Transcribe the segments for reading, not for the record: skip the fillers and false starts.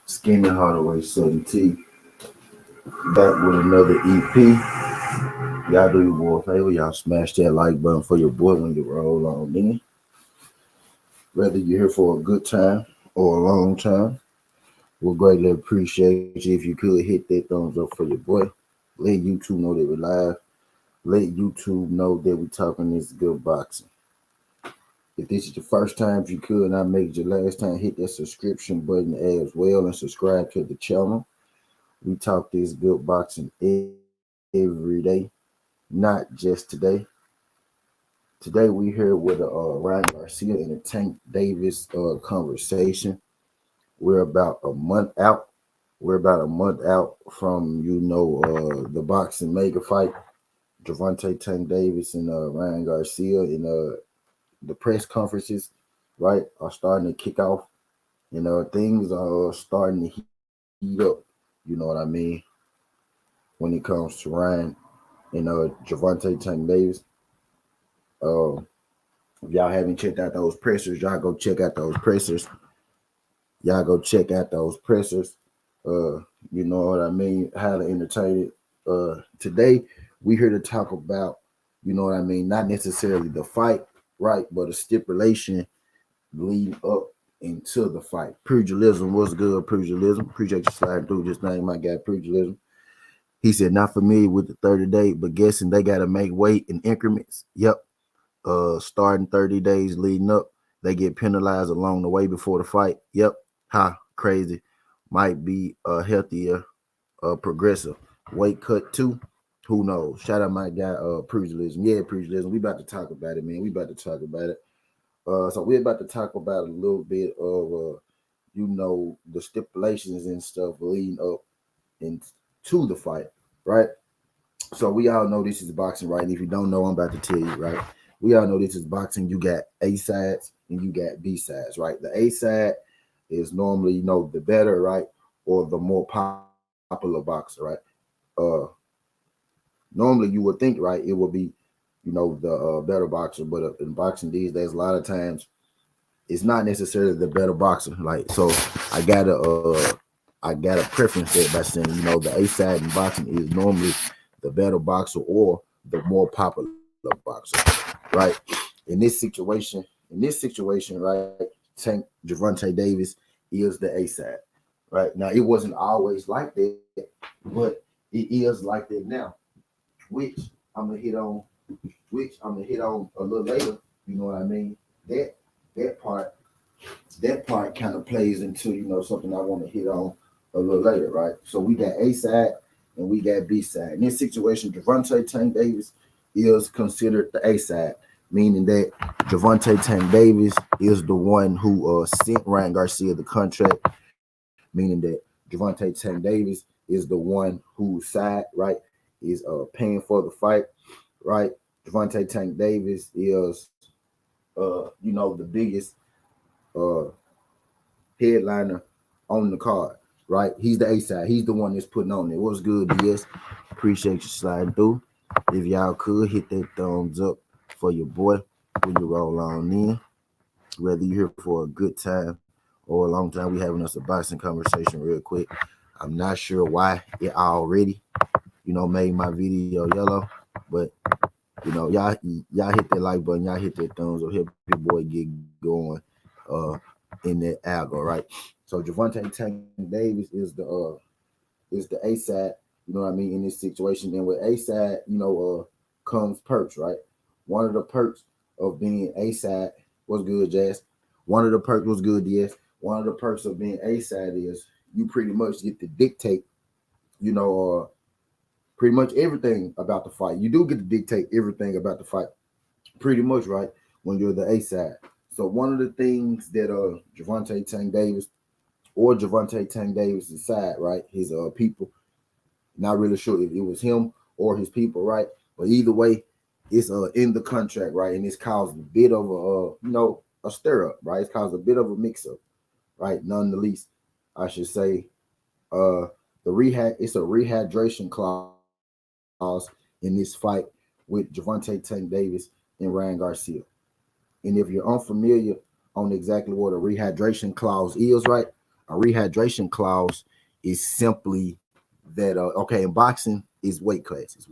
Skinny Hardaway Southern T back with another EP. Y'all do your boy a favor. Y'all smash that like button for your boy when you roll on in. Whether you're here for a good time or a long time, we'll greatly appreciate you if you could hit that thumbs up for your boy. Let YouTube know that we're live. Let YouTube know that we're talking this good boxing. If this is your first time, if you could not make it your last time, hit that subscription button as well and subscribe to the channel. We talk this good boxing every day, not just today. Today we here with Ryan Garcia and a Tank Davis conversation. We're about a month out. We're about a month out from the boxing mega fight. Gervonta Tank Davis and Ryan Garcia and the press conferences, right, are starting to kick off. Things are starting to heat up. You know what I mean? When it comes to Ryan and Gervonta Tank Davis. If y'all haven't checked out those pressers, y'all go check out those pressers. You know what I mean? Highly entertained. Today we here to talk about, you know what I mean, not necessarily the fight, right, but a stipulation leading up into the fight. Pugilism was good. Pugilism. Appreciate you sliding through this name, my guy. Pugilism. He said, not familiar with the 30 day, but guessing they got to make weight in increments. Yep. Starting 30 days leading up, they get penalized along the way before the fight. Yep. Crazy. Might be a healthier, progressive weight cut too. Who knows? Shout out my guy, Pugilism. Yeah, Pugilism. We about to talk about it, man. We about to talk about it. So we're about to talk about a little bit of, the stipulations and stuff leading up into the fight, right? So we all know this is boxing, right? And if you don't know, I'm about to tell you, right? We all know this is boxing. You got A sides and you got B sides, right? The A side is normally, the better, right? Or the more popular boxer, right? Normally you would think, right, it would be, the better boxer, but in boxing these days, a lot of times it's not necessarily the better boxer. Like, so I gotta preference that by saying, the A side in boxing is normally the better boxer or the more popular boxer, right? In this situation, right, Tank Gervonta Davis is the A side, right? Now it wasn't always like that, but it is like that now, which I'm gonna hit on, a little later. You know what I mean? That part kind of plays into something I want to hit on a little later, right? So we got A side and we got B side. In this situation, Gervonta Tank Davis is considered the A side, meaning that Gervonta Tank Davis is the one who sent Ryan Garcia the contract, meaning that Gervonta Tank Davis is the one whose side, right, is paying for the fight, right? Gervonta Tank Davis is, the biggest uh, headliner on the card, right? He's the A side. He's the one that's putting on it. What's good, DS? Appreciate you sliding through. If y'all could hit that thumbs up for your boy when you roll on in. Whether you're here for a good time or a long time, we having us a boxing conversation real quick. I'm not sure why it already, made my video yellow, but y'all hit that like button, y'all hit that thumbs up, help your boy get going in that algo, right? So Gervonta Tank Davis is the A side, you know what I mean, in this situation. And with A side, comes perks, right? One of the perks of being A side was good, Jazz. One of the perks was good, yes. One of the perks of being A side is you pretty much get to dictate, pretty much everything about the fight. You do get to dictate everything about the fight, pretty much, right? When you're the A side. So one of the things that Gervonta Tank Davis or Gervonta Tank Davis' side, right? His people, not really sure if it was him or his people, right? But either way, it's in the contract, right? And it's caused a bit of a stir up, right? It's caused a bit of a mix up, right? None the least, I should say. It's a rehydration clause in this fight with Gervonta Tank Davis and Ryan Garcia. And if you're unfamiliar on exactly what a rehydration clause is, right? A rehydration clause is simply that okay, in boxing is weight classes,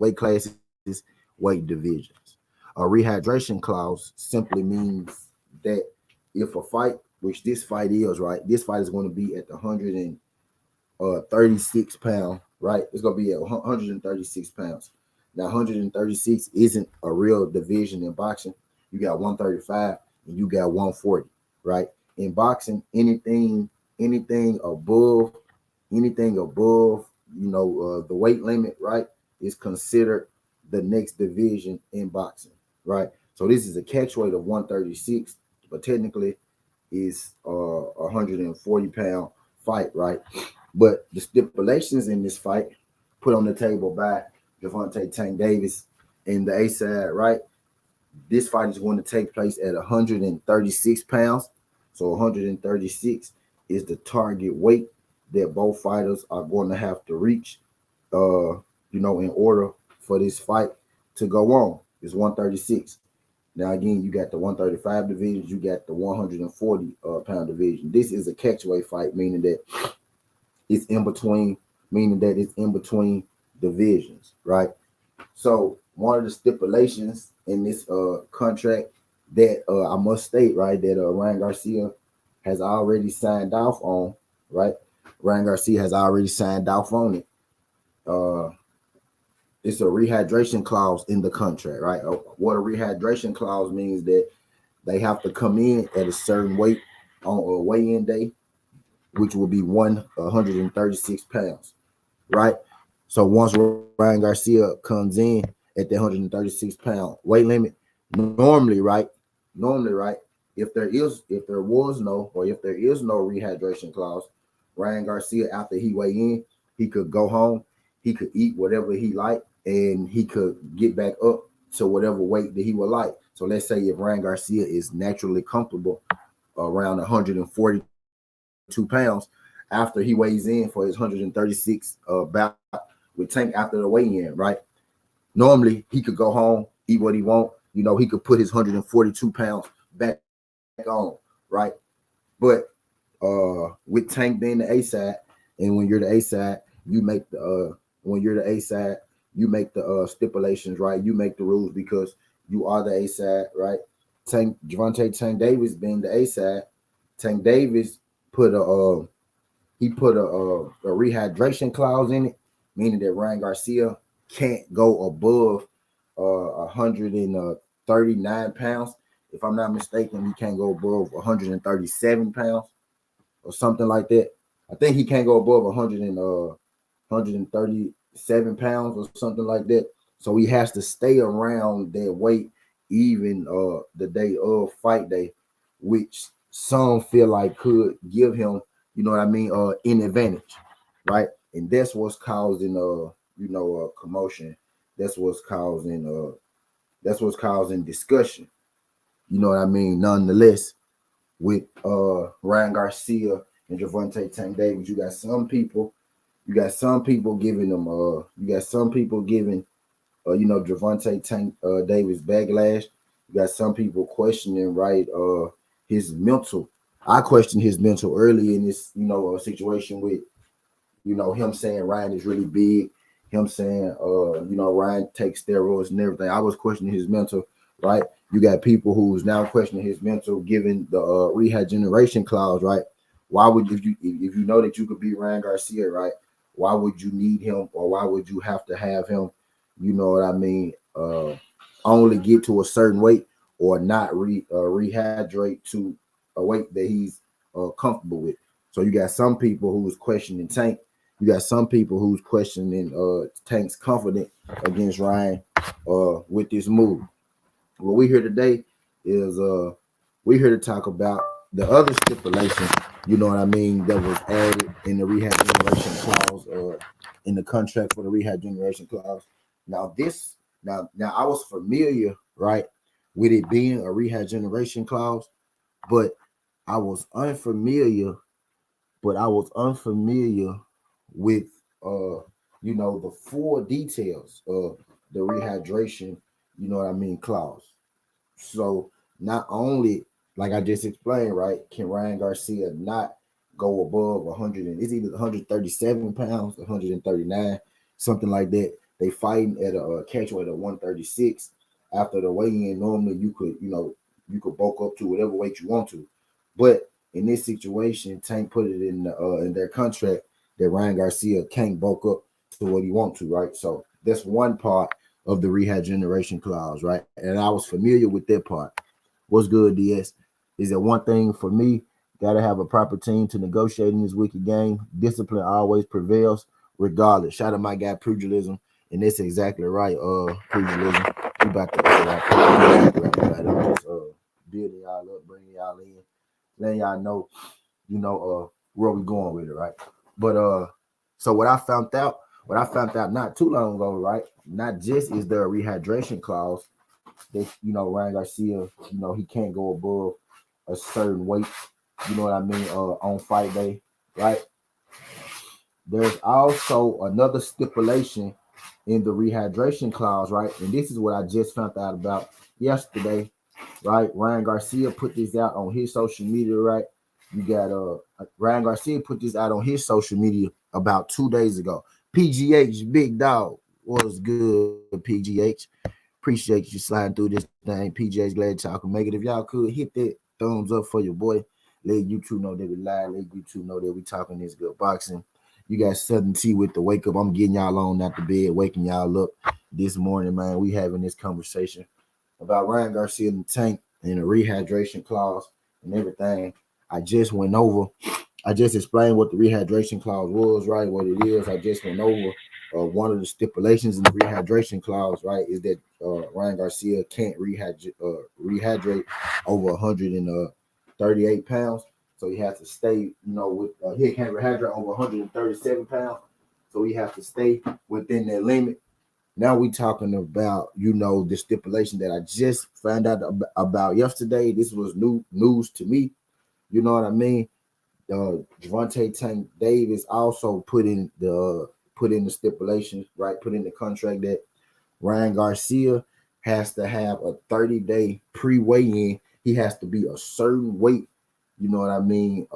weight divisions. A rehydration clause simply means that if a fight, which this fight is, right, this fight is going to be at the 136 pound, right? It's going to be at 136 pounds. Now, 136 isn't a real division in boxing. You got 135 and you got 140, right? In boxing, anything above, the weight limit, right, is considered the next division in boxing, right? So this is a catch weight of 136, but technically is a 140-pound fight, right? But the stipulations in this fight put on the table by Gervonta Tank Davis in the A side, right? This fight is going to take place at 136 pounds. So 136 is the target weight that both fighters are going to have to reach, in order for this fight to go on. It's 136. Now, again, you got the 135 division, you got the 140 pound division. This is a catchweight fight, meaning that it's in between divisions, right? So one of the stipulations in this contract that I must state, right, that Ryan Garcia has already signed off on, right? Ryan Garcia has already signed off on it. It's a rehydration clause in the contract, right? What a rehydration clause means that they have to come in at a certain weight on a weigh-in day, which will be 136 pounds, right? So once Ryan Garcia comes in at the 136 pound weight limit, normally, right? If there is no rehydration clause, Ryan Garcia, after he weigh in, he could go home, he could eat whatever he liked, and he could get back up to whatever weight that he would like. So let's say if Ryan Garcia is naturally comfortable around 142 pounds, after he weighs in for his 136 bout with Tank after the weigh-in, right? Normally he could go home, eat what he want. He could put his 142 pounds back on, right? But with Tank being the A side, and when you're the A side, you make the stipulations, right? You make the rules because you are the A side, right? Gervonta Tank Davis being the A side, Tank Davis put a rehydration clause in it, meaning that Ryan Garcia can't go above 139 pounds. If I'm not mistaken, he can't go above 137 pounds or something like that. I think he can't go above 137 pounds or something like that. So he has to stay around that weight even the day of fight day, which some feel like could give him, an advantage, right? And that's what's causing commotion. That's what's causing discussion. Nonetheless, with Ryan Garcia and Gervonta Tank Davis, you got some people giving Gervonta Tank Davis backlash. You got some people questioning, right, his mental. I questioned his mental early in this, situation with, him saying Ryan is really big, him saying, Ryan takes steroids and everything. I was questioning his mental, right? You got people who's now questioning his mental, given the regeneration clause, right? Why would if you know that you could beat Ryan Garcia, right? Why would you need him, or why would you have to have him? You know what I mean? Only get to a certain weight, or not rehydrate to a weight that he's comfortable with. So you got some people who's questioning Tank, You got some people who's questioning Tank's confidence against Ryan with this move. What we here today is we here to talk about the other stipulation, you know what I mean, that was added in the rehab generation clause in the contract for the rehab generation clause. Now this now I was familiar, right, with it being a rehab generation clause, but I was unfamiliar, with the full details of the rehydration, you know what I mean, clause. So not only, like I just explained, right, can Ryan Garcia not go above 100, and it's either 137 pounds, 139, something like that. They fighting at a catch weight of 136. After the weigh-in, normally you could bulk up to whatever weight you want to, but in this situation, Tank put it in their contract that Ryan Garcia can't bulk up to what he want to, right? So that's one part of the rehab generation clause, right? And I was familiar with that part. What's good, DS? Is that one thing for me? Got to have a proper team to negotiate in this wicked game. Discipline always prevails, regardless. Shout out my guy Pugilism, and that's exactly right. Pugilism. We about to I'm just building y'all up, bringing y'all in, letting y'all know, where we going with it, right? But so what I found out not too long ago, right? Not just is there a rehydration clause that Ryan Garcia, he can't go above a certain weight, you know what I mean, on fight day, right? There's also another stipulation in the rehydration clause, right? And this is what I just found out about yesterday, right? Ryan Garcia put this out on his social media, right? You got Ryan Garcia put this out on his social media about 2 days ago. PGH, big dog, was good, PGH. Appreciate you sliding through this thing. PGH, glad y'all can make it. If y'all could hit that thumbs up for your boy. Let YouTube know that we live. Let YouTube know that we talking this good boxing. You got Southern T with the wake up. I'm getting y'all on out the bed, waking y'all up this morning, man. We having this conversation about Ryan Garcia and the Tank and the rehydration clause and everything. I just went over. I just explained what the rehydration clause was, right? What it is. I just went over one of the stipulations in the rehydration clause, right? Is that Ryan Garcia can't rehydrate over 138 pounds. So he has to stay, with he can't rehydrate over 137 pounds. So he has to stay within that limit. Now we talking about, the stipulation that I just found out about yesterday. This was new news to me. You know what I mean? Gervonta Tank Davis also put in the stipulation, right? Put in the contract that Ryan Garcia has to have a 30-day pre-weigh-in. He has to be a certain weight. You know what I mean?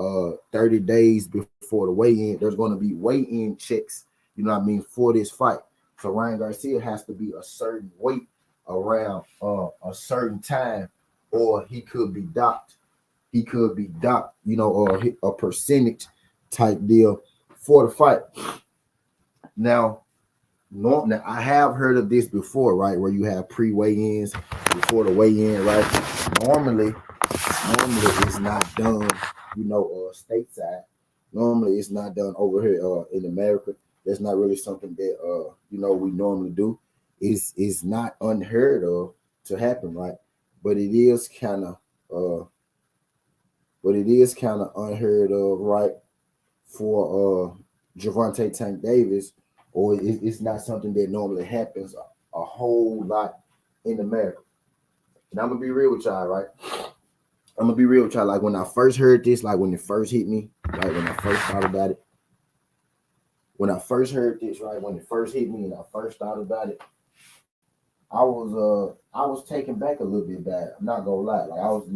30 days before the weigh-in, there's going to be weigh-in checks. You know what I mean, for this fight. So Ryan Garcia has to be a certain weight around a certain time, or he could be docked. Or a percentage type deal for the fight. Now, I have heard of this before, right? Where you have pre-weigh-ins before the weigh-in, right? Normally it's not done, stateside. Normally it's not done over here in America. That's not really something that we normally do. It's not unheard of to happen, right? But it is kind of unheard of, right? For Gervonta Tank Davis, or it's not something that normally happens a whole lot in America. And I'm gonna be real with y'all, right? I'm gonna be real with y'all. Like when I first heard this, like when it first hit me, like when I first thought about it, when I first heard this, right, when it first hit me and I first thought about it, I was taken back a little bit bad. I'm not gonna lie. Like I was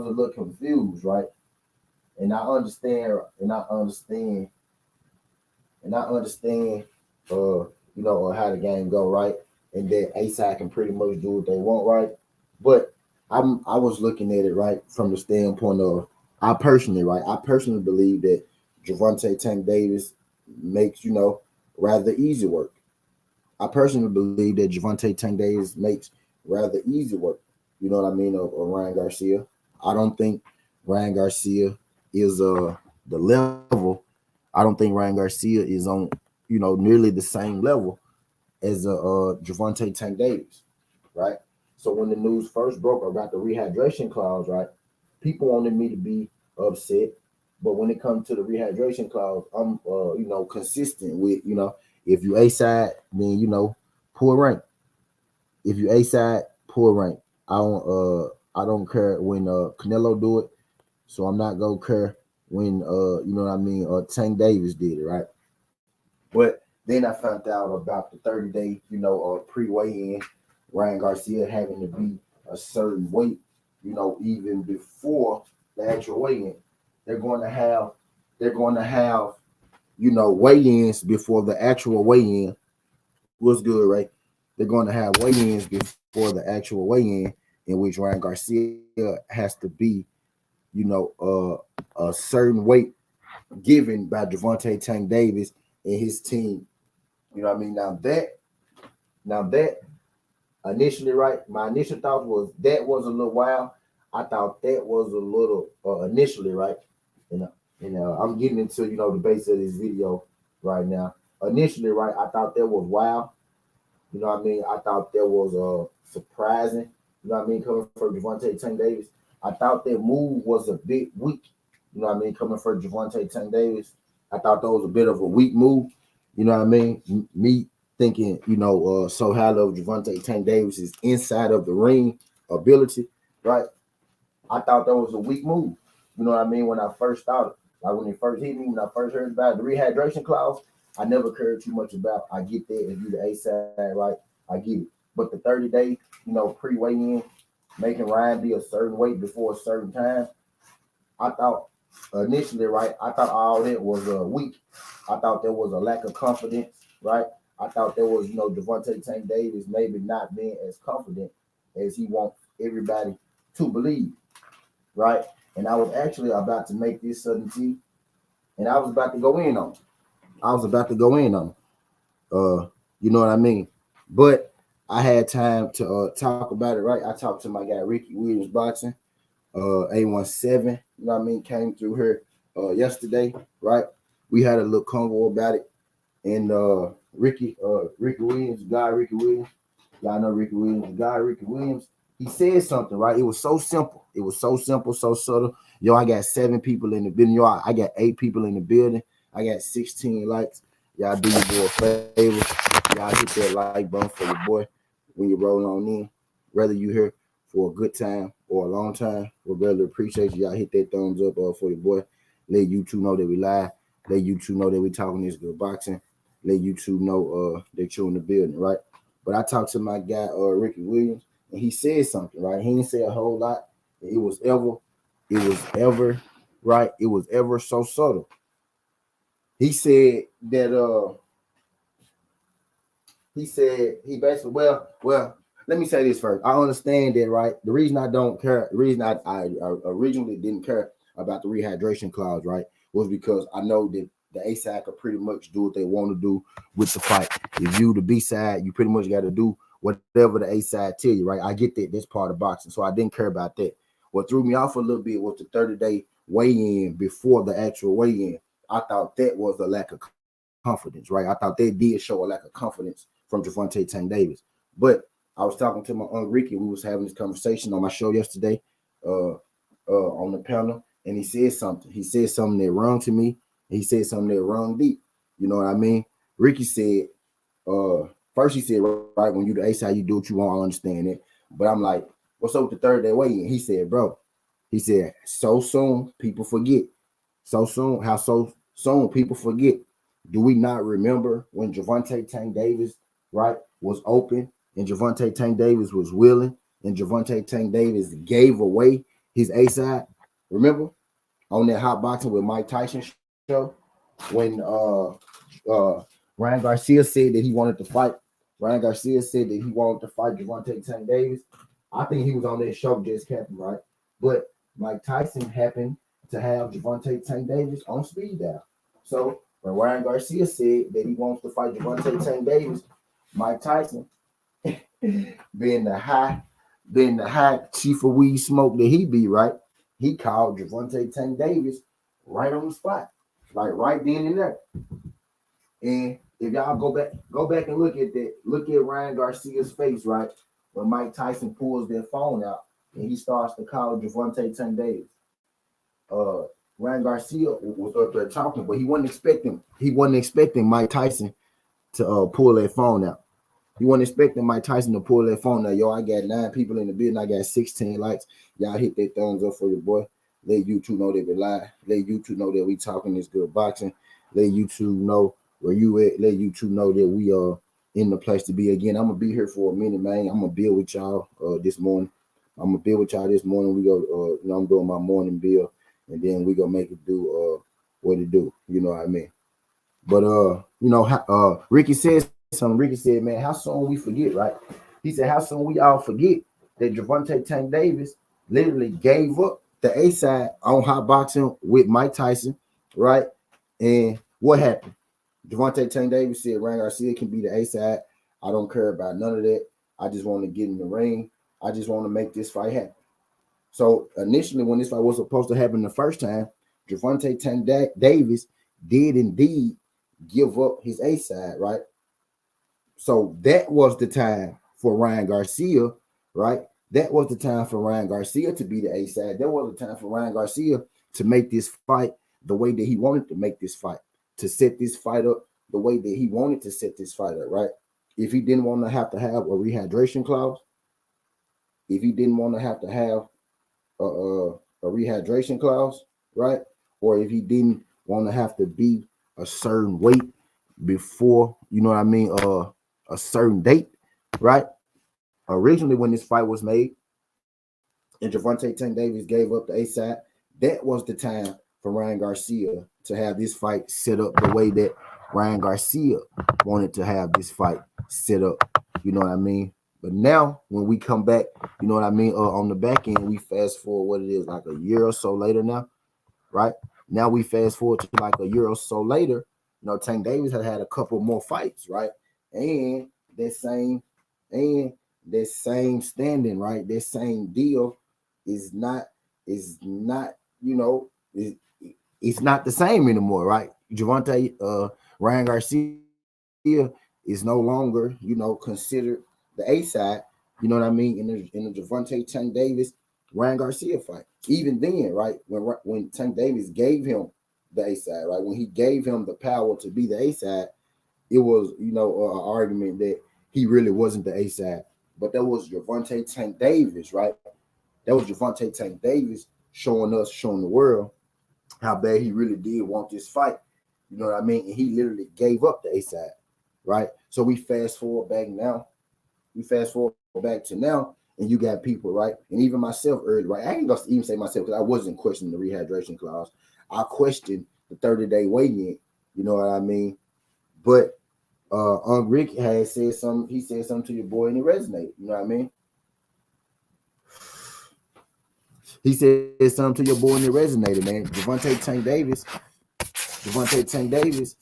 a little confused, right? And I understand, how the game go, right? And that A-side can pretty much do what they want, right? But I was looking at it, right, from the standpoint of I personally believe that Gervonta Tank Davis makes, rather easy work. I personally believe that Gervonta Tank Davis makes rather easy work. You know what I mean, of Ryan Garcia. I don't think Ryan Garcia is the level I don't think Ryan Garcia is on, nearly the same level as Gervonta Tank Davis, right? So when the news first broke about the rehydration clause, right, people wanted me to be upset, but when it comes to the rehydration clause, I'm consistent with if you A side, then pull rank. If you A side, pull rank. I don't care when Canelo do it, so I'm not gonna care when Tank Davis did it, right? But then I found out about the 30-day, pre-weigh-in, Ryan Garcia having to be a certain weight, even before the actual weigh-in. They're going to have, weigh-ins before the actual weigh-in. Was good, right? They're going to have weigh-ins before the actual weigh-in, in which Ryan Garcia has to be, a certain weight given by Gervonta Tank Davis and his team. You know what I mean? Now that initially, right? My initial thought was that was a little wild. I thought that was a little initially, right? And I'm getting into the base of this video right now. Initially, right? I thought that was wild. You know what I mean? I thought that was surprising. You know what I mean? Coming from Gervonta Tank Davis, I thought that move was a bit weak. You know what I mean? Coming from Gervonta Tank Davis, I thought that was a bit of a weak move. You know what I mean? Me thinking, so highly of Gervonta Tank Davis is inside of the ring ability, right? I thought that was a weak move. You know what I mean? When I first thought it, like when it first hit me, when I first heard about the rehydration clause, I never cared too much about. I get that if you the A side, right? I get it. But the 30-day, pre-weigh-in, making Ryan be a certain weight before a certain time, I thought initially, right? I thought all that was weak. I thought there was a lack of confidence, right? I thought there was, Gervonta Tank Davis maybe not being as confident as he wants everybody to believe, right? And I was actually about to make this sudden tea, and I was about to go in on. I was about to go in on. You know what I mean? But I had time to talk about it, right? I talked to my guy Ricky Williams Boxing, A17, you know what I mean, came through here yesterday, right? We had a little convo about it. And Ricky Williams, guy Ricky Williams, y'all know Ricky Williams, guy Ricky Williams, he said something, right? It was so simple. It was so simple, so subtle. Yo, I got 7 people in the building. Yo, I got 8 people in the building. I got 16 likes. Y'all do your boy a favor. Y'all hit that like button for your boy when you roll on in. Whether you here for a good time or a long time, we really appreciate you. Y'all hit that thumbs up for your boy. Let YouTube know that we live. Let YouTube know that we talking this good boxing. Let YouTube know that you're in the building, right? But I talked to my guy Ricky Williams, and he said something, right? He didn't say a whole lot. It was ever, right? It was ever so subtle. He said that he basically well. Let me say this first. I understand that, right? The reason I don't care, the reason I originally didn't care about the rehydration clause, right, was because I know that the A side could pretty much do what they want to do with the fight. If you the B side, you pretty much got to do whatever the A side tell you, right? I get that. That's part of boxing, so I didn't care about that. What threw me off a little bit was the 30-day weigh-in before the actual weigh-in. I thought that was a lack of confidence, right? I thought they did show a lack of confidence from Gervonta Tank Davis. But I was talking to my Uncle Ricky. We was having this conversation on my show yesterday on the panel, and he said something. He said something that rung to me. He said something that rung deep. You know what I mean? Ricky said, first he said, right, when you the A side, you do what you want. I understand it. But I'm like, what's up with the 30-day weigh-in? He said, bro, he said, so soon people forget. So soon, how so soon people forget. Do we not remember when Gervonta Tank Davis, right, was open and Gervonta Tank Davis was willing and Gervonta Tank Davis gave away his A side? Remember on that hot boxing with Mike Tyson show when Ryan Garcia said that he wanted to fight. Ryan Garcia said that he wanted to fight Gervonta Tank Davis. I think he was on that show just capping, right? But Mike Tyson happened to have Gervonta Tank Davis on speed dial. So when Ryan Garcia said that he wants to fight Gervonta Tank Davis, Mike Tyson, being the high chief of weed smoke that he be, right? He called Gervonta Tank Davis right on the spot. like right then and there. And if y'all go back and look at that, look at Ryan Garcia's face, right? When Mike Tyson pulls their phone out and he starts to call Gervonta Tank Davis. Uh, Ryan Garcia was up there talking, but he wasn't expecting Mike Tyson to pull that phone out. He wasn't expecting Mike Tyson to pull that phone out. Yo, I got 9 people in the building. I got 16 likes. Y'all hit that thumbs up for your boy. Let YouTube know that we live. Let YouTube know that we talking this good boxing. Let YouTube know where you at. Let YouTube know that we are in the place to be again. I'm gonna be here for a minute, man. I'm gonna build with y'all this morning. I'm gonna build with y'all this morning. We go, I'm doing my morning build, and then we gonna make it do what it do. You know what I mean? But Ricky says something. Ricky said, man, how soon we forget, right? He said, how soon we all forget that Gervonta Tank Davis literally gave up the A side on hot boxing with Mike Tyson, right? And what happened? Gervonta Tank Davis said Ryan Garcia can be the A side. I don't care about none of that. I just want to get in the ring. I just want to make this fight happen. So initially, when this fight was supposed to happen the first time, Gervonta Tank Davis did indeed give up his A side, right? So that was the time for Ryan Garcia, right? That was the time for Ryan Garcia to be the A side. That was the time for Ryan Garcia to make this fight the way that he wanted to make this fight, to set this fight up the way that he wanted to set this fight up, right? If he didn't want to have a rehydration clause, if he didn't want to have a rehydration clause, right? Or if he didn't want to have to be a certain weight before, you know what I mean, a certain date, right? Originally, when this fight was made and Gervonta Tank Davis gave up the A side, that was the time for Ryan Garcia to have this fight set up the way that Ryan Garcia wanted to have this fight set up. You know what I mean? But now, when we come back, you know what I mean, on the back end, we fast forward what it is, like a year or so later now, right? Now we fast forward to like a year or so later. You know, Tank Davis has had a couple more fights, right? And that same standing, right? That same deal is not, you know, it's not the same anymore, right? Ryan Garcia is no longer, you know, considered the A side, you know what I mean, in the Gervonta Tank Davis Ryan Garcia fight. Even then, right, when Tank Davis gave him the A side, right, when he gave him the power to be the A side, it was, you know, an argument that he really wasn't the A side. But that was Gervonta Tank Davis, right? That was Gervonta Tank Davis showing the world how bad he really did want this fight. You know what I mean? And he literally gave up the A side, right? So we fast forward back now. We fast forward back to now, and you got people, right? And even myself early, right? I ain't gonna even say myself because I wasn't questioning the rehydration clause. I questioned the 30-day weigh-in. You know what I mean? But Rick had said something. He said something to your boy, and it resonated. You know what I mean? He said something to your boy, and it resonated, man. Gervonta Tank Davis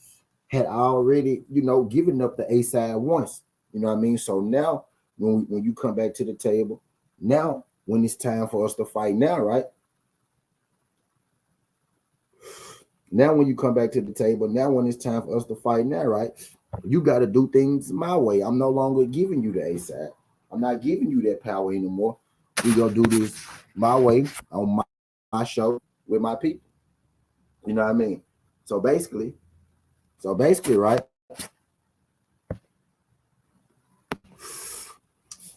had already, you know, given up the A side once. You know what I mean? So now, when you come back to the table, now when it's time for us to fight, now, right? Now, when you come back to the table, now when it's time for us to fight, now, right? You got to do things my way. I'm no longer giving you the A side. I'm not giving you that power anymore. We gonna do this my way on my show with my people. You know what I mean? So basically, right?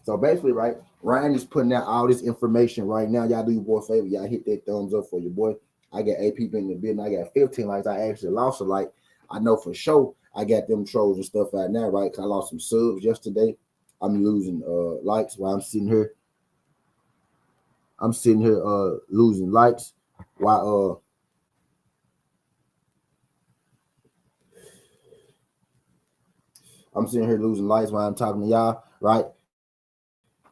So basically, right? Ryan is putting out all this information right now. Y'all do your boy a favor. Y'all hit that thumbs up for your boy. I got 8 people in the building. I got 15 likes. I actually lost a like. I know for sure I got them trolls and stuff out now, right? Cause I lost some subs yesterday. I'm losing likes while I'm sitting here. Losing likes while I'm sitting here losing likes while I'm talking to y'all, right?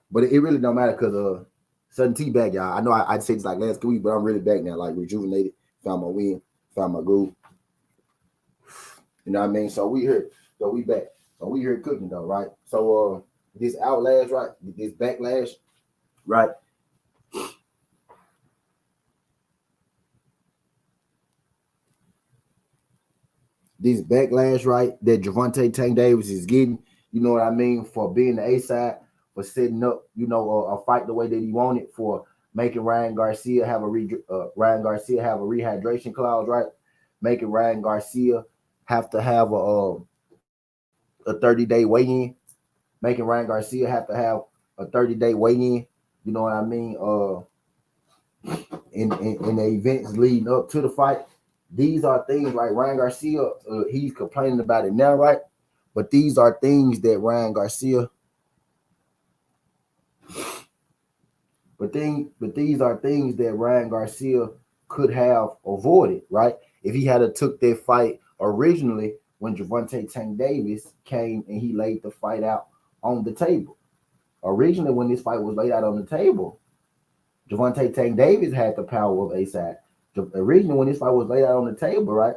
But it really don't matter because Sudden T back, y'all. I know I'd say this like last week, but I'm really back now, like rejuvenated, found my win, found my groove. You know what I mean? So we here. So we back. So we here cooking though, right? So this outlash, right? This backlash, right? this backlash, right, that Gervonta Tank Davis is getting, you know what I mean, for being the A side, for setting up, you know, a fight the way that he wanted, for making Ryan Garcia have a rehydration clause, right? Making Ryan Garcia have to have a 30-day weigh-in, making Ryan Garcia have to have a 30-day weigh-in, you know what I mean? In the events leading up to the fight. These are things like Ryan Garcia, he's complaining about it now, right? But these are things that Ryan Garcia, but these are things that Ryan Garcia could have avoided, right? If he had took that fight originally when Gervonta Tank Davis came and he laid the fight out on the table. Originally, when this fight was laid out on the table, Gervonta Tank Davis had the power of A side. Originally, when this fight was laid out on the table, right?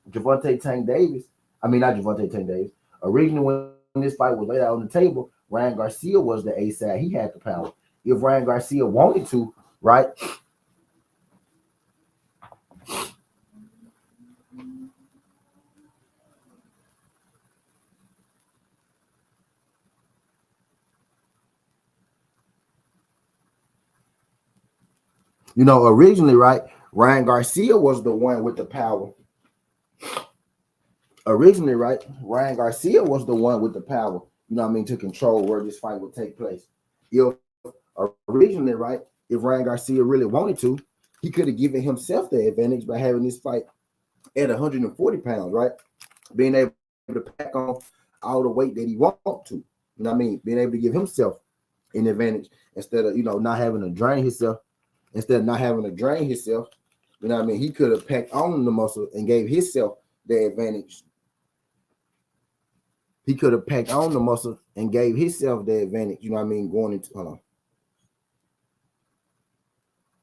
Gervonta Tank Davis, I mean, not Gervonta Tank Davis. Originally, when this fight was laid out on the table, Ryan Garcia was the A side. He had the power. If Ryan Garcia wanted to, right? You know, originally, right? Ryan Garcia was the one with the power. Originally, right? Ryan Garcia was the one with the power, you know what I mean, to control where this fight would take place. If originally, right, if Ryan Garcia really wanted to, he could have given himself the advantage by having this fight at 140 pounds, right? Being able to pack on all the weight that he wants to. You know what I mean? Being able to give himself an advantage instead of, you know, not having to drain himself. Instead of not having to drain himself, you know what I mean? He could have packed on the muscle and gave himself the advantage. He could have packed on the muscle and gave himself the advantage, you know what I mean, going into, hold on.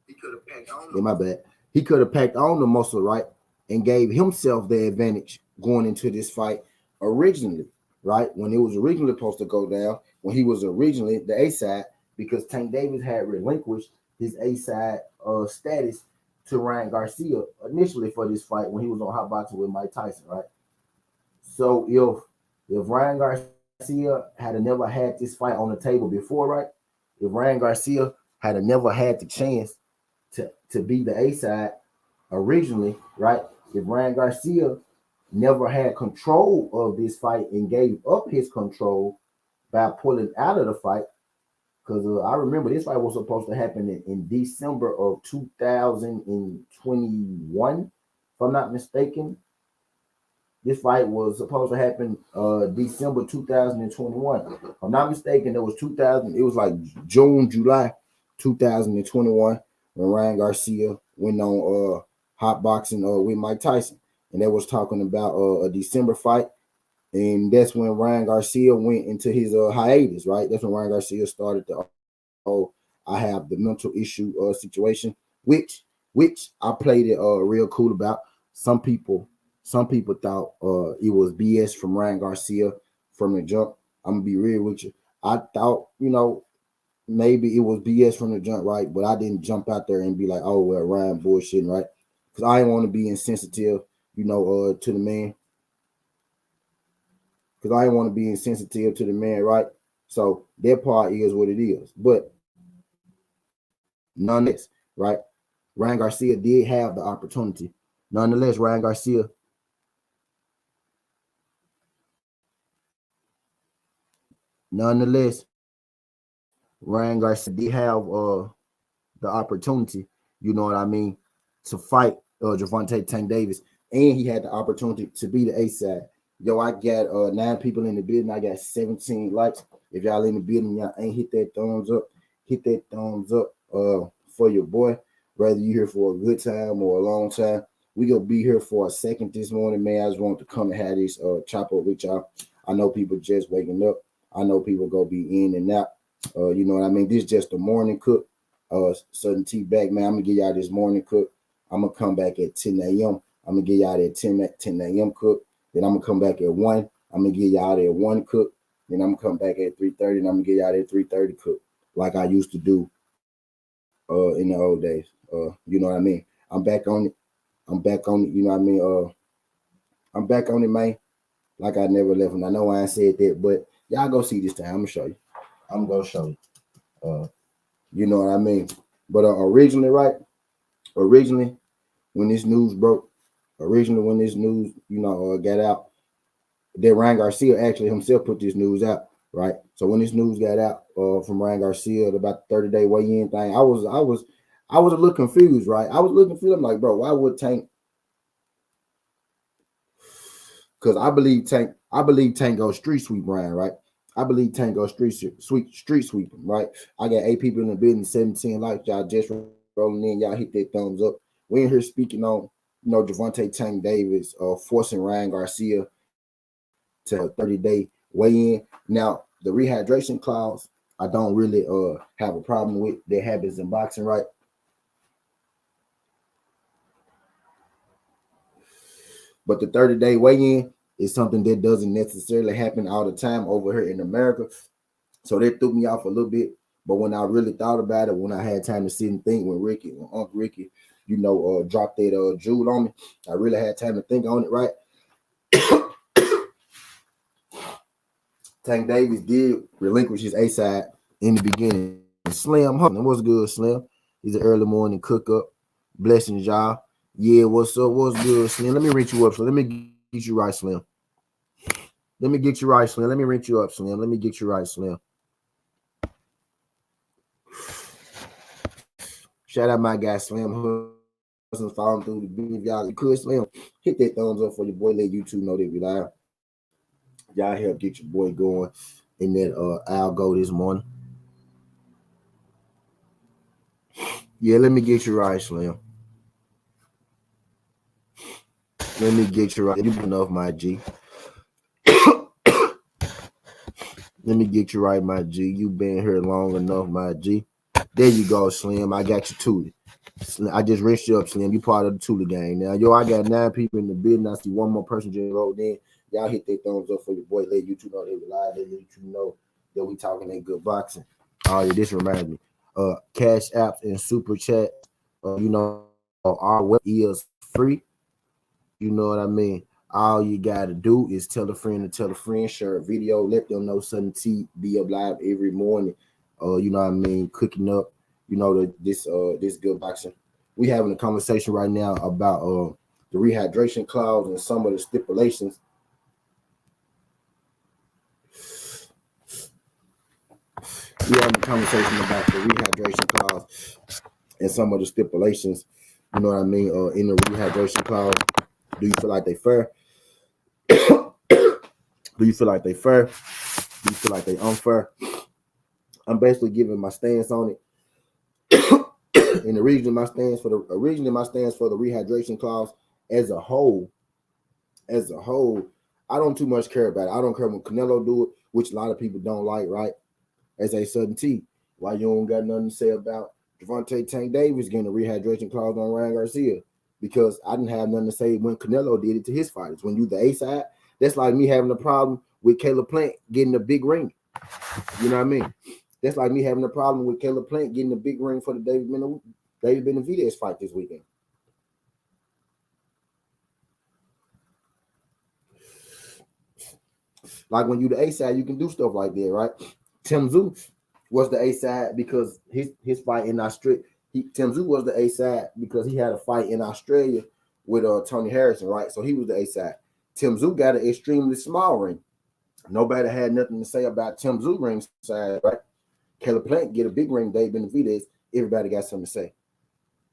He could have packed on. Yeah, my bad. He could have packed on the muscle, right, and gave himself the advantage going into this fight originally, right? When it was originally supposed to go down, when he was originally the A side, because Tank Davis had relinquished his A side status to Ryan Garcia initially for this fight when he was on hot boxing with Mike Tyson, right? So if Ryan Garcia had never had this fight on the table before, right? If Ryan Garcia had never had the chance to be the A side originally, right? If Ryan Garcia never had control of this fight and gave up his control by pulling out of the fight, because I remember this fight was supposed to happen in December of 2021, if I'm not mistaken. This fight was supposed to happen December 2021. If I'm not mistaken, it was 2000. It was like June, July 2021 when Ryan Garcia went on hot boxing with Mike Tyson, and they was talking about a December fight, and that's when Ryan Garcia went into his hiatus. Right, that's when Ryan Garcia started the I have the mental issue situation, which I played it real cool about. Some people thought it was BS from Ryan Garcia from the jump. I'm gonna be real with you. I thought, you know, maybe it was BS from the jump, right? But I didn't jump out there and be like, oh well, Ryan bullshitting, right? Because I didn't want to be insensitive, you know, to the man. Because I didn't want to be insensitive to the man, right? So that part is what it is. But nonetheless, right? Ryan Garcia did have the opportunity. Nonetheless, Ryan Garcia Ryan Garcia did have the opportunity, you know what I mean, to fight Gervonta Tank Davis, and he had the opportunity to be the A side. Yo, I got 9 people in the building. I got 17 likes. If y'all in the building, y'all ain't hit that thumbs up. Hit that thumbs up for your boy. Whether you here for a good time or a long time, we gonna be here for a second this morning, man. I just want to come and have this chop up with y'all. I know people just waking up. I know people gonna be in and out. You know what I mean? This is just a morning cook. Southern Tea back, man. I'm gonna give y'all this morning cook. I'm gonna come back at 10 a.m. I'm gonna give y'all that 10 a.m. cook. Then I'm gonna come back at 1. I'm gonna give y'all that 1 cook. Then I'm gonna come back at 3:30 and I'm gonna give y'all that 3:30 cook, like I used to do in the old days. You know what I mean? I'm back on it. You know what I mean? I'm back on it, man. Like I never left, and I know I ain't said that, but y'all go see this time. I'm gonna show you. I'm gonna show you. You know what I mean? But originally, right? Originally, when this news broke, when this news, got out, that Ryan Garcia actually himself put this news out, right? So when this news got out from Ryan Garcia about the 30-day weigh-in thing, I was a little confused, right? I was looking for them like, bro, why would Tank? Because I believe Tank goes street sweep Ryan, right? I believe Tank goes street sweep him, right? I got 8 people in the building, 17 likes. Y'all just rolling in. Y'all hit that thumbs up. We in here speaking on, Gervonta Tank Davis forcing Ryan Garcia to a 30-day weigh-in. Now, the rehydration clause, I don't really have a problem with. That happens in boxing, right? But the 30-day weigh-in is something that doesn't necessarily happen all the time over here in America. So that threw me off a little bit. But when I really thought about it, when I had time to sit and think, when Uncle Ricky, dropped that jewel on me, I really had time to think on it, right? Tank Davis did relinquish his A side in the beginning. Slim, what's good, Slim? He's an early morning cook up. Blessings, y'all. Yeah, what's up? What's good, Slim? Let me reach you up. So let me get you right, Slim. Let me get you right, Slim. Let me reach you up, Slim. Let me get you right, Slim. Shout out my guy, Slim. Following through the beat. Y'all, you could, Slim, hit that thumbs up for your boy. Let YouTube know that we live. Y'all help get your boy going in that algo this morning. Yeah, let me get you right, Slim. Let me get you right. You've been enough, my G. Let me get you right, my G. You been here long enough, my G. There you go, Slim. I got you Toolie. I just rinsed you up, Slim. You part of the Toolie gang. Now, I got 9 people in the building. I see one more person just rolled in. Y'all hit that thumbs up for your boy. Let YouTube know they live. Let YouTube know that we talking that good boxing. Oh, yeah, this reminds me. Cash apps and super chat. Our web is free. You know what I mean? All you gotta do is tell a friend to tell a friend, share a video, let them know Southern T be up live every morning. You know what I mean, cooking up, this good boxing. We having a conversation right now about the rehydration clause and some of the stipulations. We having a conversation about the rehydration clause and some of the stipulations. You know what I mean? In the rehydration clause, do you feel like they fair? Do you feel like they fair? Do you feel like they unfair? I'm basically giving my stance on it. And originally my stance for the rehydration clause as a whole, I don't too much care about it. I don't care when Canelo do it, which a lot of people don't like, right? As a Southern T. Why you don't got nothing to say about Gervonta Tank Davis getting a rehydration clause on Ryan Garcia? Because I didn't have nothing to say when Canelo did it to his fighters. When you the A side, that's like me having a problem with Caleb Plant getting a big ring. You know what I mean? That's like me having a problem with Caleb Plant getting a big ring for the David Benavidez fight this weekend. Like when you the A side, you can do stuff like that, right? Tim Tszyu was the A side because his fight in Australia. Tim Tszyu was the A side because he had a fight in Australia with Tony Harrison, right? So he was the A side. Tim Tszyu got an extremely small ring. Nobody had nothing to say about Tim Tszyu ring size, right? Caleb Plant get a big ring, Dave Benavidez. Everybody got something to say,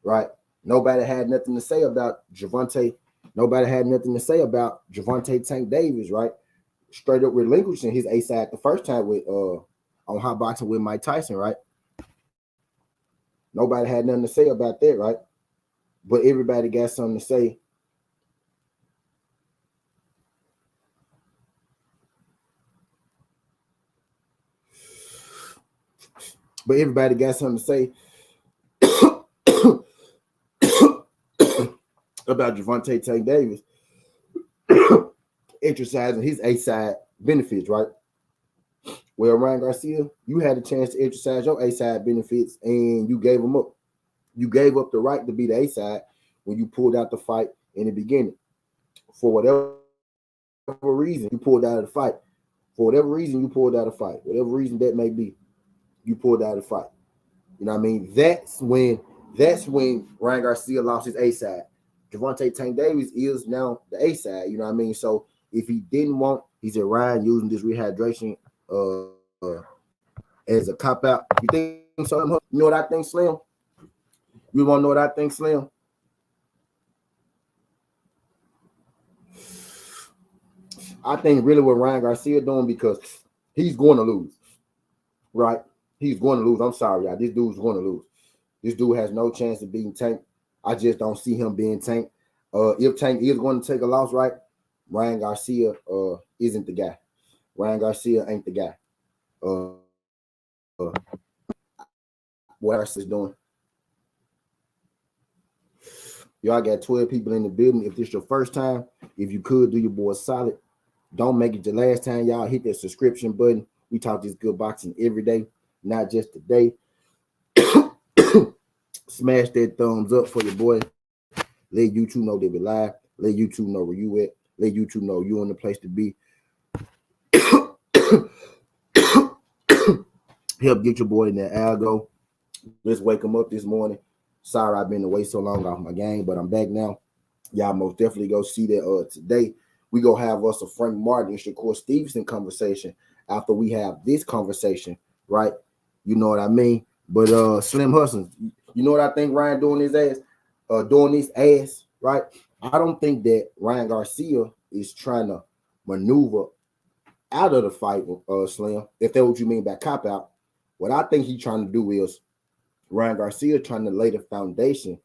right? Nobody had nothing to say about Gervonta. Nobody had nothing to say about Gervonta Tank Davis, right? Straight up relinquishing his A side the first time with on Hot Boxing with Mike Tyson, right? Nobody had nothing to say about that, right? But everybody got something to say. But everybody got something to say about Gervonta Tank Davis exercising his A side benefits, right? Well, Ryan Garcia, you had a chance to exercise your A side benefits and you gave them up. You gave up the right to be the A side when you pulled out the fight in the beginning. For whatever reason you pulled out of the fight, for whatever reason you pulled out of the fight, whatever reason that may be, you pulled out of the fight. You know what I mean? That's when Ryan Garcia lost his A side. Gervonta Tank Davis is now the A side. You know what I mean? So if he didn't want, he said Ryan using this rehydration as a cop out. You think so? You know what I think, Slim? You want to know what I think, Slim? I think really what Ryan Garcia doing, because he's going to lose, right? He's going to lose. I'm sorry, y'all. This dude's going to lose. This dude has no chance of beating Tank. I just don't see him being Tank. If Tank is going to take a loss, right, Ryan Garcia isn't the guy. Ryan Garcia ain't the guy. What Garcia's doing. Y'all got 12 people in the building. If this your first time, if you could do your boy solid, don't make it the last time. Y'all hit that subscription button. We talk this good boxing every day, not just today. Smash that thumbs up for your boy. Let YouTube know that we live. Let YouTube know where you at. Let YouTube know you in the place to be. Help get your boy in that algo. Let's wake him up this morning. Sorry I've been away so long off my game, but I'm back now. Y'all most definitely go see that today. We go have us a Frank Martin and Shakur Stevenson conversation after we have this conversation, right? You know what I mean? But Slim Hustles, you know what I think Ryan doing his ass? Doing his ass, right? I don't think that Ryan Garcia is trying to maneuver out of the fight, Slim, if that's what you mean by cop out. What I think he's trying to do is Ryan Garcia trying to lay the foundation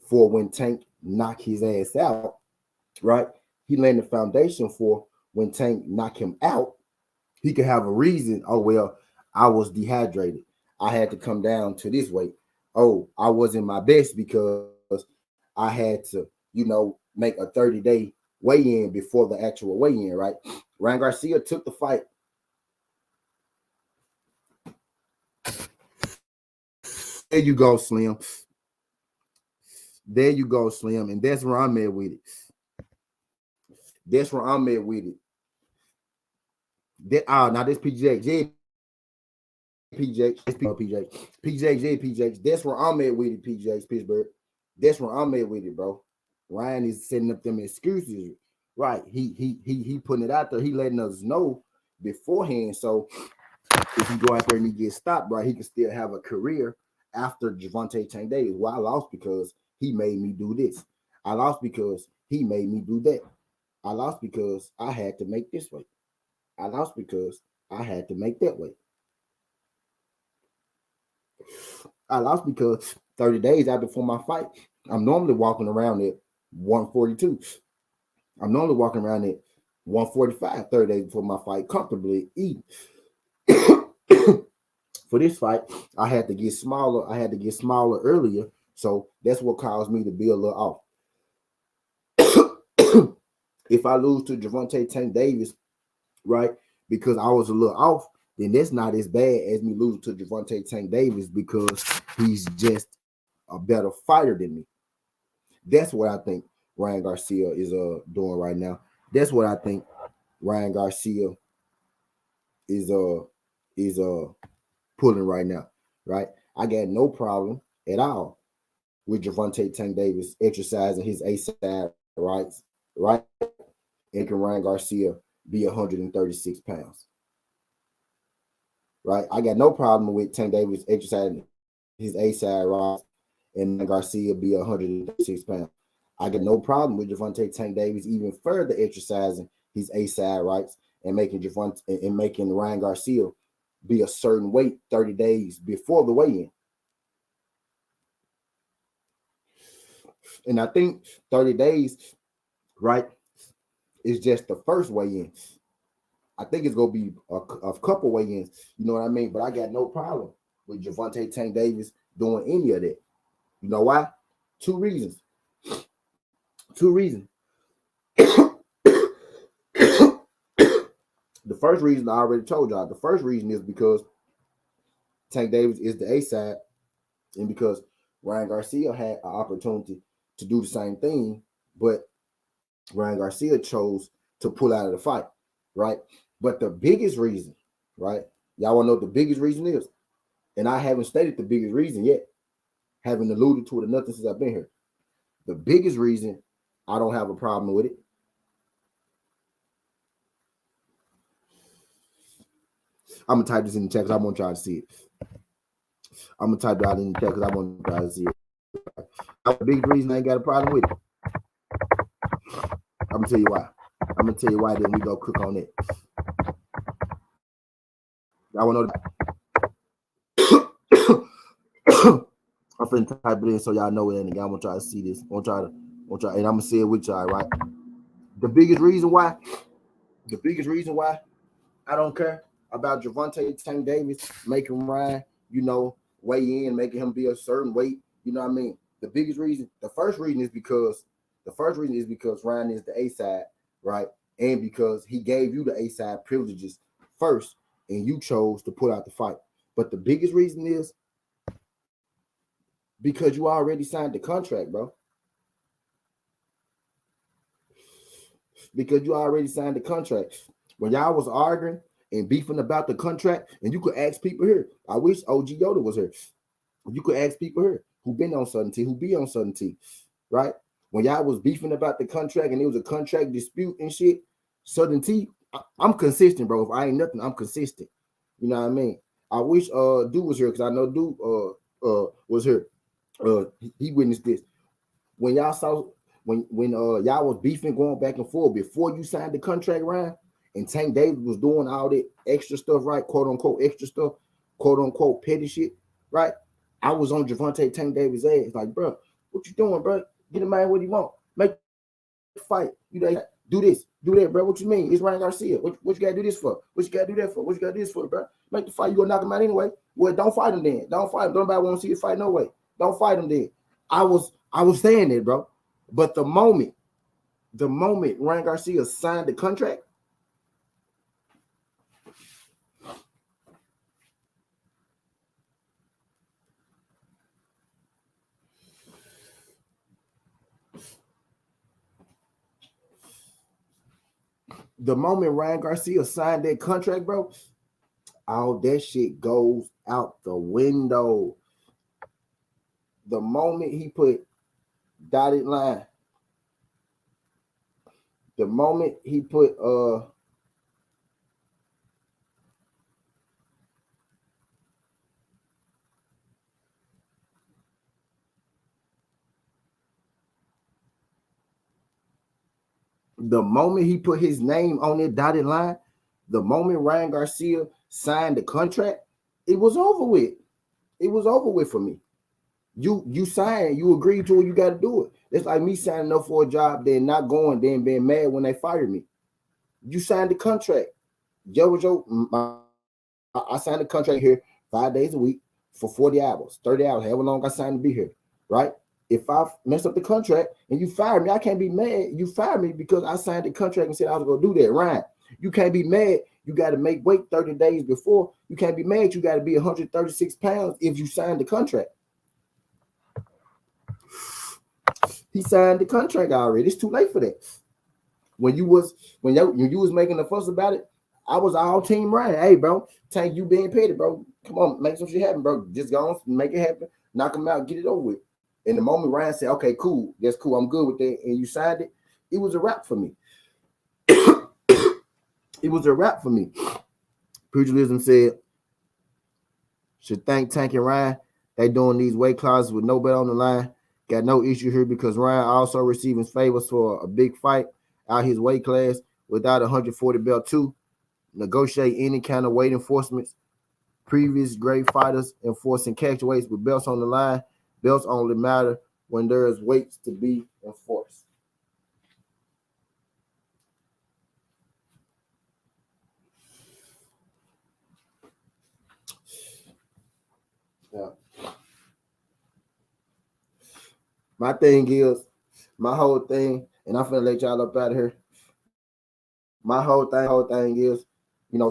for when Tank knock his ass out, right? He laying the foundation for when Tank knock him out, he could have a reason. Oh, well, I was dehydrated. I had to come down to this weight. Oh, I wasn't my best because I had to, make a 30-day weigh-in before the actual weigh-in, right? Ryan Garcia took the fight. There you go, Slim. There you go, Slim. And that's where I'm at with it. That's where I'm at with it. Now this PJ. PJ. That's where I'm at with it, PJ Pittsburgh. That's where I'm at with it, bro. Ryan is setting up them excuses, right? He putting it out there. He letting us know beforehand. So if he go out there and he gets stopped, right, he can still have a career after Gervonta Tank Davis. Well, I lost because he made me do this. I lost because he made me do that. I lost because I had to make this way. I lost because I had to make that way. I lost because 30 days out before my fight, I'm normally walking around at 142. I'm normally walking around at 145 30 days before my fight, comfortably eating. For this fight, I had to get smaller. I had to get smaller earlier. So that's what caused me to be a little off. If I lose to Gervonta Tank Davis, right, because I was a little off, then that's not as bad as me losing to Gervonta Tank Davis because he's just a better fighter than me. That's what I think Ryan Garcia is doing right now. That's what I think Ryan Garcia is pulling right now, right? I got no problem at all with Gervonta Tank Davis exercising his A side rights, right? And can Ryan Garcia be 136 pounds? Right? I got no problem with Tank Davis exercising his A side rights and Garcia be 136 pounds. I got no problem with Gervonta Tank Davis even further exercising his A side rights and making Ryan Garcia be a certain weight 30 days before the weigh-in. And I think 30 days, right, is just the first weigh-in. I think it's going to be a couple weigh-ins, you know what I mean? But I got no problem with Gervonta Tank Davis doing any of that. You know why? Two reasons. The first reason I already told y'all. The first reason is because Tank Davis is the A side, and because Ryan Garcia had an opportunity to do the same thing, but Ryan Garcia chose to pull out of the fight, right? But the biggest reason, right? Y'all want to know what the biggest reason is? And I haven't stated the biggest reason yet. Haven't alluded to it or nothing since I've been here. The biggest reason I don't have a problem with it. I'm gonna type this in the chat because I want to try to see it. I'm gonna type it out in the chat because I want to try to see it. The biggest reason I ain't got a problem with it. I'm gonna tell you why. I'm gonna tell you why. Then we go cook on it. I want to know. I'm finna type it in so y'all know it, and y'all want to try to see this. Want to try, and I'm gonna say it with y'all, right? The biggest reason why I don't care about Gervonta Tank Davis making Ryan, weigh in, making him be a certain weight. You know what I mean? The first reason is because Ryan is the A side, right? And because he gave you the A side privileges first, and you chose to pull out the fight. But the biggest reason is because you already signed the contract, bro. Because you already signed the contract. When y'all was arguing and beefing about the contract, and you could ask people here. I wish OG Yoda was here. You could ask people here who been on Southern T, who be on Southern T, right? When y'all was beefing about the contract and it was a contract dispute and shit, Southern T, I'm consistent, bro. If I ain't nothing, I'm consistent. You know what I mean? I wish Dude was here because I know Dude was here. He witnessed this. When y'all saw when y'all was beefing, going back and forth before you signed the contract, Ryan, and Tank Davis was doing all that extra stuff, right? Quote unquote extra stuff, quote unquote petty shit, right? I was on Gervonta Tank Davis' ass, like, bro, what you doing, bro? Get him out what he want. Make the fight. You know, do this, do that, bro. What you mean? It's Ryan Garcia. What you gotta do this for? What you gotta do that for? What you gotta do this for, bro? Make the fight. You gonna knock him out anyway. Well, don't fight him then. Don't fight him. Nobody want to see you fight no way. Don't fight him then. I was saying that, bro. But the moment Ryan Garcia signed the contract, bro, all that shit goes out the window. The moment he put dotted line, the moment he put his name on that dotted line, the moment Ryan Garcia signed the contract, it was over with. It was over with for me. You signed, you agreed to it, you got to do it. It's like me signing up for a job, then not going, then being mad when they fired me. You signed the contract. I signed the contract here 5 days a week for 40 hours, 30 hours, however long I signed to be here, right? If I mess up the contract and you fire me, I can't be mad. You fired me because I signed the contract and said I was going to do that, Ryan. You can't be mad. You got to make weight 30 days before. You can't be mad. You got to be 136 pounds if you signed the contract. He signed the contract already. It's too late for that. When you was making a fuss about it, I was all team Ryan. Hey, bro, Tank, you being petty, bro. Come on, make some shit happen, bro. Just go on, make it happen, knock him out, get it over with. And the moment Ryan said, okay, cool, that's cool, I'm good with that, and you signed it, it was a wrap for me. It was a wrap for me. Pugilism said, should thank Tank and Ryan. They doing these weight classes with no bet on the line. Got no issue here because Ryan also receiving favors for a big fight out his weight class without 140 belt too. Negotiate any kind of weight enforcements. Previous great fighters enforcing catch weights with belts on the line. Belts only matter when there is weights to be enforced. Yeah. My thing is, my whole thing, and I'm finna let y'all up out of here. My whole thing is,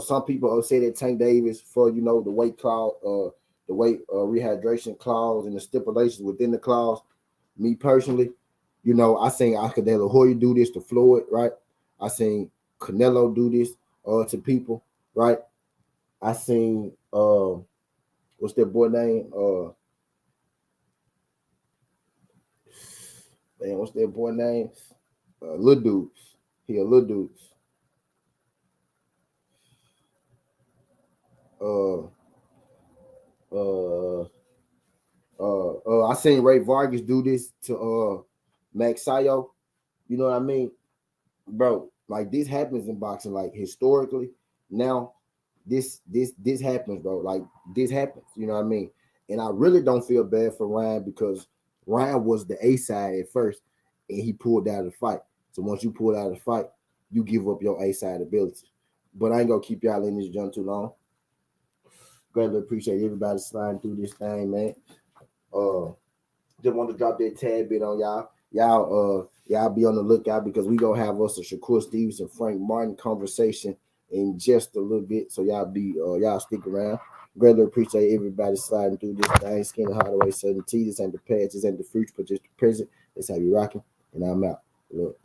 some people say that Tank Davis for, the weight clause, the weight rehydration clause and the stipulations within the clause. Me personally, I seen Oscar De La Hoya do this to Floyd, right? I seen Canelo do this to people, right? I seen what's that boy name? What's that boy name? Little dudes. He a little dudes. I seen Ray Vargas do this to Max Sayo. You know what I mean, bro? Like this happens in boxing, like historically. Now, this happens, bro. Like this happens. You know what I mean? And I really don't feel bad for Ryan because Ryan was the A side at first, and he pulled out of the fight. So once you pull out of the fight, you give up your A side ability. But I ain't gonna keep y'all in this junk too long. Greatly appreciate everybody sliding through this thing, man. Just want to drop that tad bit on y'all. Y'all be on the lookout because we gonna have us a Shakur Stevens and Frank Martin conversation in just a little bit. So y'all stick around. Greatly appreciate everybody sliding through this thing. Skinny Hardaway, Southern T. This ain't the past, this ain't the future, but just the present. That's how you rocking. And I'm out. Look.